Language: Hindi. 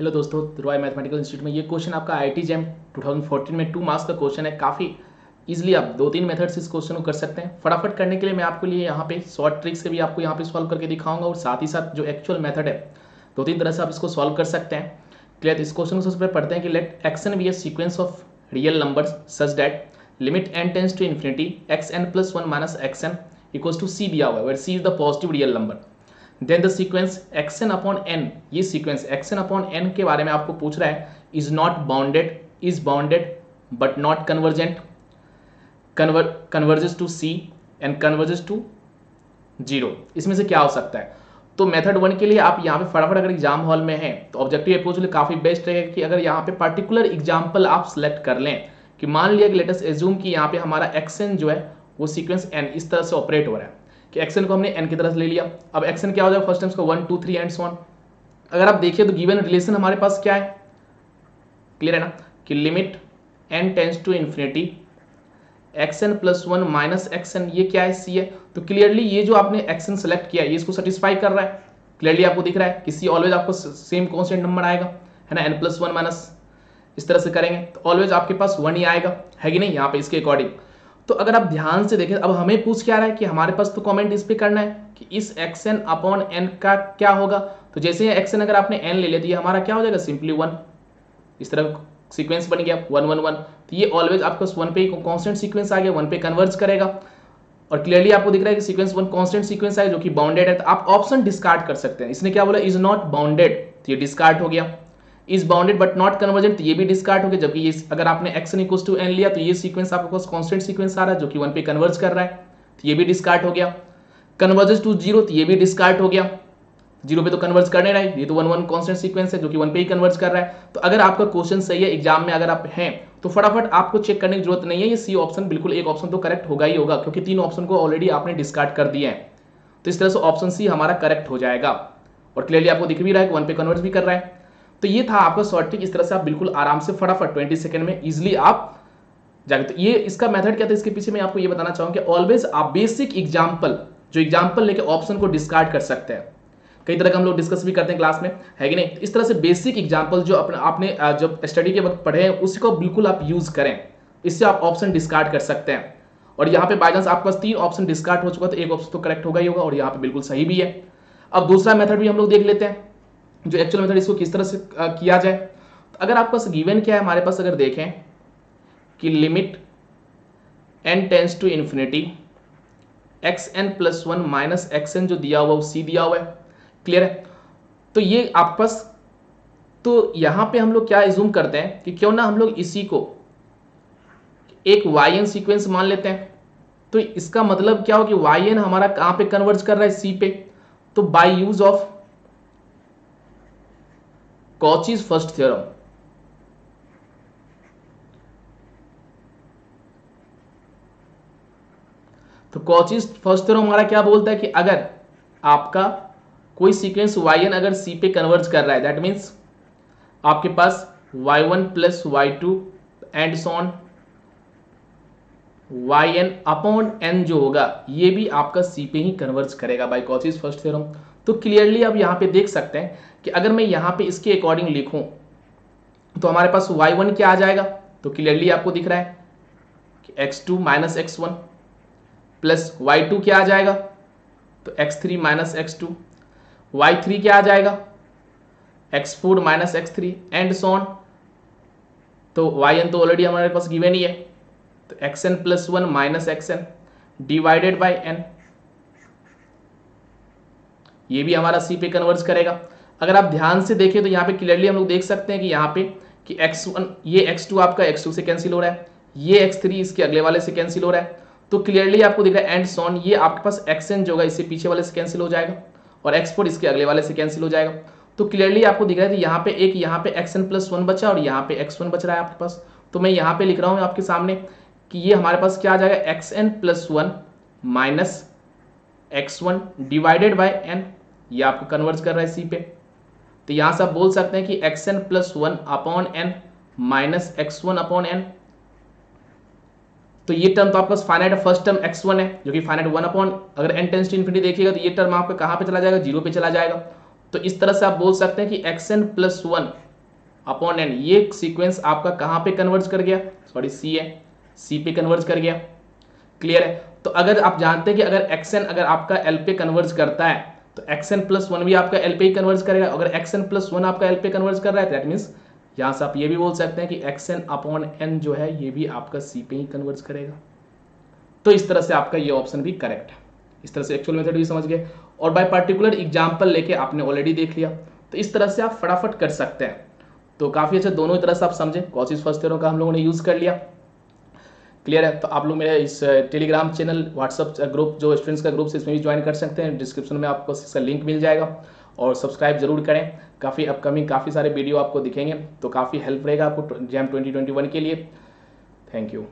हेलो दोस्तों, रॉय मैथमेटिकल इंस्टीट्यूट में ये क्वेश्चन आपका आईआईटी जैम 2014 में 2 मार्क्स का क्वेश्चन है। काफ़ी इजीली आप 2-3 मेथड से इस क्वेश्चन को कर सकते हैं। फटाफट करने के लिए मैं आपके लिए यहाँ पे शॉर्ट ट्रिक से भी आपको यहाँ पे सॉल्व करके दिखाऊंगा और साथ ही साथ जो एक्चुअल मेथड है 2-3 तरह से आप इसको सॉल्व कर सकते हैं। क्लियर? इस क्वेश्चन को सबसे पहले पढ़ते हैं कि let x n be a sequence of real numbers such that limit n tends to infinity xn + 1 - xn equals to c दिया हुआ है, where c is the positive real number. Then the sequence xn upon n, ये सीक्वेंस xn अपॉन n के बारे में आपको पूछ रहा है, is not bounded, is bounded but not convergent, converges to c and converges to 0। इसमें से क्या हो सकता है? तो मेथड 1 के लिए आप यहाँ पे फटाफट अगर एग्जाम हॉल में हैं तो ऑब्जेक्टिव अप्रोच के लिए काफी बेस्ट रहेगा कि अगर यहाँ पे पर्टिकुलर एग्जाम्पल आप सिलेक्ट कर लें कि मान लिया कि लेट अस एज्यूम कि यहाँ पे हमारा xn जो है वो सीक्वेंस n इस तरह से ऑपरेट हो रहा है कि xn को हमने n की तरह से ले लिया। अब xn क्या हो जाएगा? फर्स्ट टाइम इसको 1 2 3 एंड सो ऑन। अगर आप देखिए तो गिवन रिलेशन हमारे पास क्या है, क्लियर है ना, कि limit n tends to infinity xn + 1 - xn, ये क्या है? c है। तो क्लियरली ये जो आपने xn सेलेक्ट किया है ये इसको सेटिस्फाई कर रहा है। क्लियरली आपको दिख रहा है कि c ऑलवेज आपको सेम कांस्टेंट नंबर आएगा, है ना, n + 1 माइनस इस तरह से करेंगे तो ऑलवेज आपके पास 1 ही आएगा, है कि नहीं, यहाँ पे इसके अकॉर्डिंग। तो अगर आप ध्यान से देखें, अब हमें पूछ क्या रहा है कि हमारे पास तो कमेंट इस पे करना है कि इस xn अपॉन n का क्या होगा। तो जैसे ये xn अगर आपने n ले लिया तो ये हमारा क्या हो जाएगा? सिंपली 1। इस तरह सीक्वेंस बन गया 1 1 1। तो ये ऑलवेज आपका 1 पे कांस्टेंट सीक्वेंस आ गया, 1 पे कन्वर्ज करेगा। और क्लियरली आपको दिख रहा है कि सीक्वेंस 1 कांस्टेंट सीक्वेंस है जो कि बाउंडेड है। तो आप ऑप्शन डिस्कार्ड कर सकते हैं। इसने क्या बोला? इज नॉट बाउंडेड, तो ये डिस्कार्ड हो गया। Is bounded but not convergent, तो ये भी डिस्कार्ड हो गया। जबकि ये अगर आपने xn = n लिया तो ये सीक्वेंस आपके पास कांस्टेंट सीक्वेंस आ रहा है जो कि 1 पे कन्वर्ज कर रहा है, तो ये भी डिस्कार्ड हो गया। कन्वर्जेस टू 0, तो ये भी डिस्कार्ड हो गया, 0 पे तो कन्वर्ज करने रहा है, ये तो 1 1 कांस्टेंट सीक्वेंस है जो कि 1 पे ही कन्वर्ज कर रहा है। तो अगर आपका क्वेश्चन सही है, एग्जाम में अगर आप हैं तो फटाफट आपको चेक करने की जरूरत नहीं है, ये सी ऑप्शन बिल्कुल एक ऑप्शन तो करेक्ट होगा ही होगा, क्योंकि 3 ऑप्शन को ऑलरेडी आपने डिस्कार्ड कर दिए हैं। तो इस तरह से ऑप्शन सी हमारा करेक्ट हो जाएगा। और क्लियरली आपको दिख भी रहा है कि 1 पे कन्वर्ज भी कर रहा है। तो ये था आपका शॉर्ट ट्रिक। इस तरह से आप बिल्कुल आराम से फटाफट 20 सेकंड में इजीली आप जाके, तो ये इसका मेथड क्या था, इसके पीछे मैं आपको ये बताना चाहूंगा कि ऑलवेज आप बेसिक एग्जांपल, जो एग्जांपल लेके ऑप्शन को डिस्कार्ड कर सकते हैं। कई तरह का हम लोग डिस्कस भी करते हैं क्लास में, है कि नहीं। तो इस तरह से बेसिक एग्जांपल जो आपने जब स्टडी के वक्त पढ़े हैं उसी को बिल्कुल आप यूज करें, इससे आप ऑप्शन डिस्कार्ड कर सकते हैं। और यहाँ पे बाय चांस आपके पास 3 ऑप्शन डिस्कार्ड हो चुका तो एक ऑप्शन तो करेक्ट होगा ही होगा, और यहाँ पे बिल्कुल सही भी है। अब दूसरा मेथड भी हम लोग देख लेते हैं, जो एक्चुअल मेथड, इसको किस तरह से किया जाए। तो अगर आपके पास गिवन क्या है हमारे पास, अगर देखें कि limit n tends to infinity xn + 1 - xn जो दिया हुआ वो c दिया हुआ है, क्लियर है। तो ये आपके पास, तो यहां पे हम लोग क्या एज्यूम करते हैं कि क्यों ना हम लोग इसी को एक yn सीक्वेंस मान लेते हैं। तो इसका मतलब क्या हो कि yn हमारा कहां पे कन्वर्ज कर रहा है? c पे। तो by use of Cauchy's first theorem, तो कॉचीज फर्स्ट थ्योरम हमारा क्या बोलता है कि अगर आपका कोई सीक्वेंस yn अगर c पे कन्वर्ज कर रहा है, दैट मीन्स आपके पास y1 + y2 and so on yn upon n जो होगा ये भी आपका c पे ही कन्वर्ज करेगा बाय कॉचीज फर्स्ट थ्योरम। तो क्लियरली आप यहाँ पे देख सकते हैं कि अगर मैं यहाँ पे इसके अकॉर्डिंग लिखूं तो हमारे पास y1 क्या आ जाएगा? तो क्लियरली आपको दिख रहा है कि x2 - x1 प्लस y2 क्या आ जाएगा? तो x3 - x2, y3 क्या आ जाएगा? x4 - x3 and so on. तो yn तो ऑलरेडी हमारे पास गिवन ही है, तो xn + 1 - xn divided by n, ये भी हमारा c पे कन्वर्ज करेगा। अगर आप ध्यान से देखें तो यहाँ पे क्लियरली हम लोग देख सकते हैं कि यहाँ पे कि x1, ये x2 आपका x2 से कैंसिल हो रहा है, ये x3 इसके अगले वाले से कैंसिल हो रहा है। तो क्लियरली आपको दिख रहा है एंड सो ऑन, ये आपके पास xn जो होगा इससे पीछे वाले से कैंसिल हो जाएगा और x4 इसके अगले वाले से कैंसिल हो जाएगा। तो क्लियरली आपको दिख रहा है कि यहाँ पे एक यहाँ पे xn + 1 बचा और यहाँ पे x1 बच रहा है आपके पास। तो मैं यहाँ पे लिख रहा हूँ आपके सामने कि ये हमारे पास क्या आ जाएगा? xn + 1 - x1 divided by n, ये आपको कन्वर्ज कर रहा है c पे। तो यहां से आप बोल सकते हैं कि xn + 1 upon n minus x1 upon n। तो ये टर्म तो आपका फाइनाइट फर्स्ट टर्म x1 है जो कि फाइनाइट 1 अपॉन, अगर n टेंस टू इन्फिनिटी देखिएगा तो ये टर्म आपका कहां पे चला जाएगा? 0 पे चला जाएगा। तो इस तरह से आप बोल सकते हैं कि xn + 1 अपॉन एन, ये सीक्वेंस आपका कहाँ पे कन्वर्ज कर गया, सॉरी सी है, सी पे कन्वर्ज कर गया। क्लियर है। तो अगर आप जानते हैं कि अगर xn अगर आपका l पे कन्वर्ज करता है तो xn प्लस वन भी आपका l पे ही कन्वर्ज करेगा। अगर xn प्लस वन आपका l पे कन्वर्ज कर रहा है दैट मीन्स यहां से आप ये भी बोल सकते हैं कि xn अपॉन n जो है ये भी आपका c पे ही कन्वर्ज करेगा। तो इस तरह से आपका ये ऑप्शन भी करेक्ट है। इस तरह से एक्चुअल मेथड भी समझ गए और बाय पर्टिकुलर एग्जाम्पल लेके आपने ऑलरेडी देख लिया। तो इस तरह से आप फटाफट कर सकते हैं। तो काफ़ी अच्छा, दोनों ही तरह से आप समझे। कॉशिश फर्स्ट ईयरों का हम लोगों ने यूज़ कर लिया। क्लियर है। तो आप लोग मेरे इस टेलीग्राम चैनल, व्हाट्सअप ग्रुप जो स्टूडेंट्स का ग्रुप है इसमें भी ज्वाइन कर सकते हैं। डिस्क्रिप्शन में आपको इसका लिंक मिल जाएगा और सब्सक्राइब जरूर करें। काफ़ी अपकमिंग काफ़ी सारे वीडियो आपको दिखेंगे तो काफ़ी हेल्प रहेगा आपको JAM 2021 के लिए। Thank you.